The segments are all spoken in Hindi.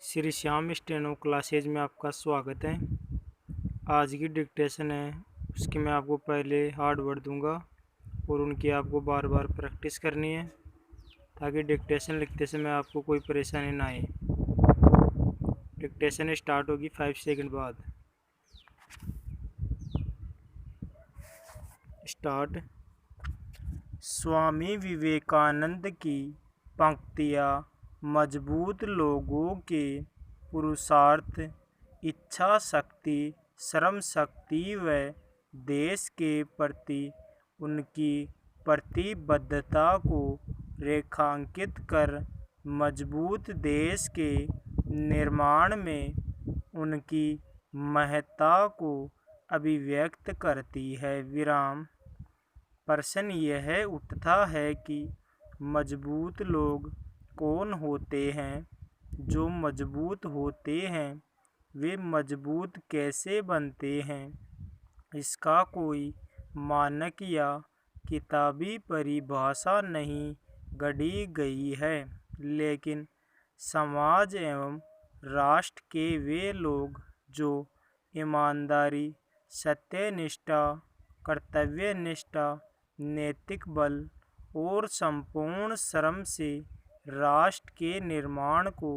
श्री श्याम स्टेनो क्लासेज में आपका स्वागत है। आज की डिक्टेशन है उसकी मैं आपको पहले हार्ड वर्ड दूंगा और उनकी आपको बार बार प्रैक्टिस करनी है ताकि डिक्टेशन लिखते समय आपको कोई परेशानी ना आए। डिक्टेशन स्टार्ट होगी 5 सेकंड बाद। स्टार्ट। स्वामी विवेकानंद की पंक्तियाँ मजबूत लोगों के पुरुषार्थ, इच्छा शक्ति, श्रम शक्ति व देश के प्रति उनकी प्रतिबद्धता को रेखांकित कर मजबूत देश के निर्माण में उनकी महत्ता को अभिव्यक्त करती है। विराम। प्रश्न यह उठता है कि मजबूत लोग कौन होते हैं? जो मजबूत होते हैं वे मजबूत कैसे बनते हैं? इसका कोई मानक या किताबी परिभाषा नहीं गढ़ी गई है, लेकिन समाज एवं राष्ट्र के वे लोग जो ईमानदारी, सत्यनिष्ठा, कर्तव्यनिष्ठा, नैतिक बल और संपूर्ण श्रम से राष्ट्र के निर्माण को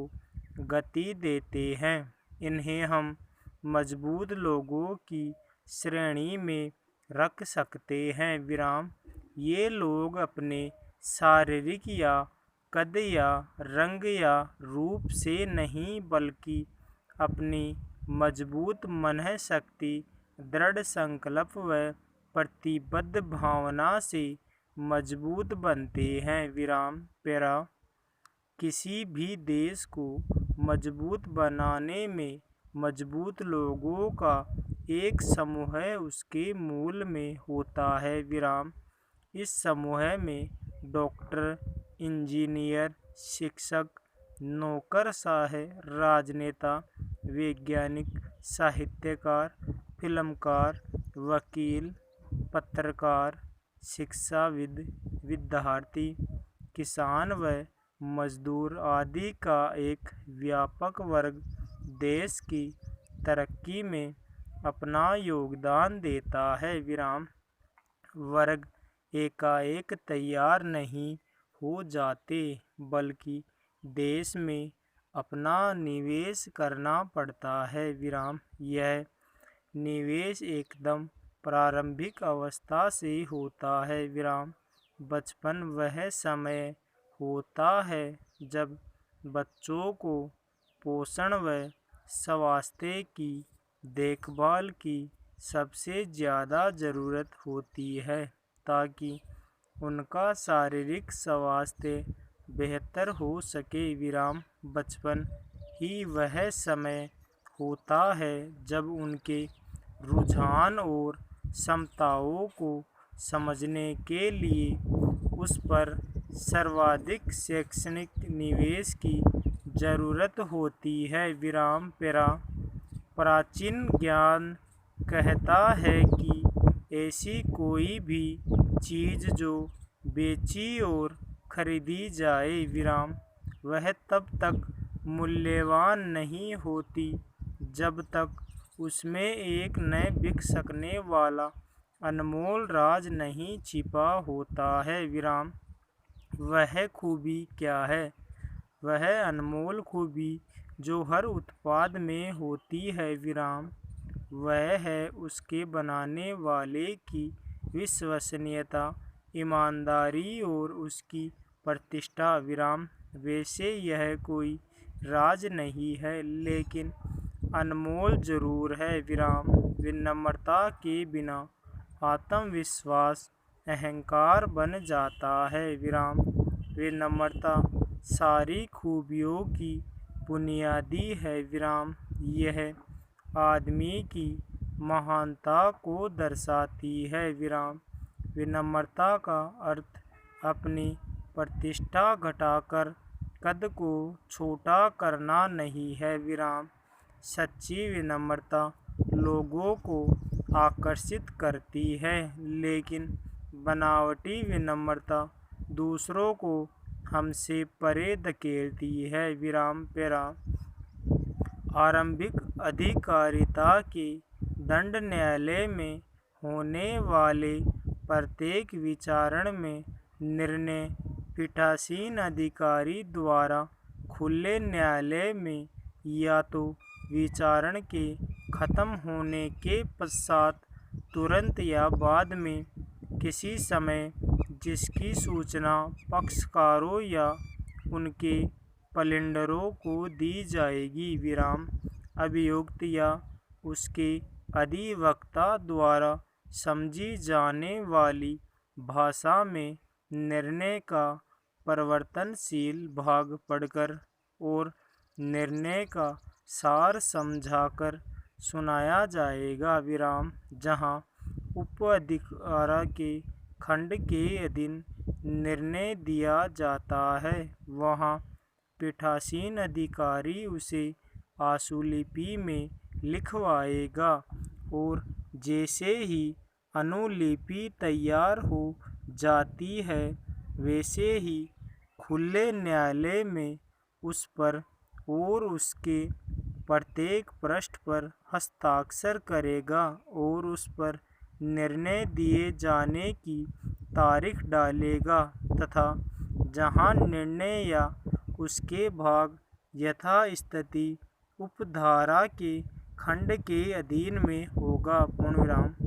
गति देते हैं, इन्हें हम मजबूत लोगों की श्रेणी में रख सकते हैं। विराम। ये लोग अपने शारीरिक या कद या रंग या रूप से नहीं बल्कि अपनी मजबूत मन शक्ति, दृढ़ संकल्प व प्रतिबद्ध भावना से मजबूत बनते हैं। विराम। पैरा। किसी भी देश को मजबूत बनाने में मजबूत लोगों का एक समूह उसके मूल में होता है। विराम। इस समूह में डॉक्टर, इंजीनियर, शिक्षक, नौकरशाह, राजनेता, वैज्ञानिक, साहित्यकार, फिल्मकार, वकील, पत्रकार, शिक्षाविद, विद्यार्थी, किसान व मजदूर आदि का एक व्यापक वर्ग देश की तरक्की में अपना योगदान देता है। विराम। वर्ग एकाएक तैयार नहीं हो जाते बल्कि देश में अपना निवेश करना पड़ता है। विराम। यह निवेश एकदम प्रारंभिक अवस्था से होता है। विराम। बचपन वह समय होता है जब बच्चों को पोषण व स्वास्थ्य की देखभाल की सबसे ज़्यादा ज़रूरत होती है ताकि उनका शारीरिक स्वास्थ्य बेहतर हो सके। विराम। बचपन ही वह समय होता है जब उनके रुझान और क्षमताओं को समझने के लिए उस पर सर्वाधिक शैक्षणिक निवेश की ज़रूरत होती है। विराम। पैरा। प्राचीन ज्ञान कहता है कि ऐसी कोई भी चीज़ जो बेची और खरीदी जाए, विराम, वह तब तक मूल्यवान नहीं होती जब तक उसमें एक न बिक सकने वाला अनमोल राज नहीं छिपा होता है। विराम। वह खूबी क्या है? वह अनमोल खूबी जो हर उत्पाद में होती है, विराम, वह है उसके बनाने वाले की विश्वसनीयता, ईमानदारी और उसकी प्रतिष्ठा। विराम। वैसे यह कोई राज नहीं है लेकिन अनमोल जरूर है। विराम। विनम्रता के बिना आत्मविश्वास अहंकार बन जाता है। विराम। विनम्रता सारी खूबियों की बुनियादी है। विराम। यह आदमी की महानता को दर्शाती है। विराम। विनम्रता का अर्थ अपनी प्रतिष्ठा घटाकर कद को छोटा करना नहीं है। विराम। सच्ची विनम्रता लोगों को आकर्षित करती है लेकिन बनावटी विनम्रता दूसरों को हमसे परे धकेलती है। विराम। पैरा। आरंभिक अधिकारिता के दंड न्यायालय में होने वाले प्रत्येक विचारण में निर्णय पीठासीन अधिकारी द्वारा खुले न्यायालय में या तो विचारण के खत्म होने के पश्चात तुरंत या बाद में किसी समय जिसकी सूचना पक्षकारों या उनके प्लेडरों को दी जाएगी विराम अभियुक्त या उसके अधिवक्ता द्वारा समझी जाने वाली भाषा में निर्णय का परिवर्तनशील भाग पढ़कर और निर्णय का सार समझाकर सुनाया जाएगा विराम जहां उपअधिकार के खंड के अधीन निर्णय दिया जाता है वहां पीठासीन अधिकारी उसे आशुलिपि में लिखवाएगा और जैसे ही अनुलिपि तैयार हो जाती है वैसे ही खुले न्यायालय में उस पर और उसके प्रत्येक पृष्ठ पर हस्ताक्षर करेगा और उस पर निर्णय दिए जाने की तारीख डालेगा तथा जहां निर्णय या उसके भाग यथास्थिति उपधारा के खंड के अधीन में होगा। पूर्णविराम।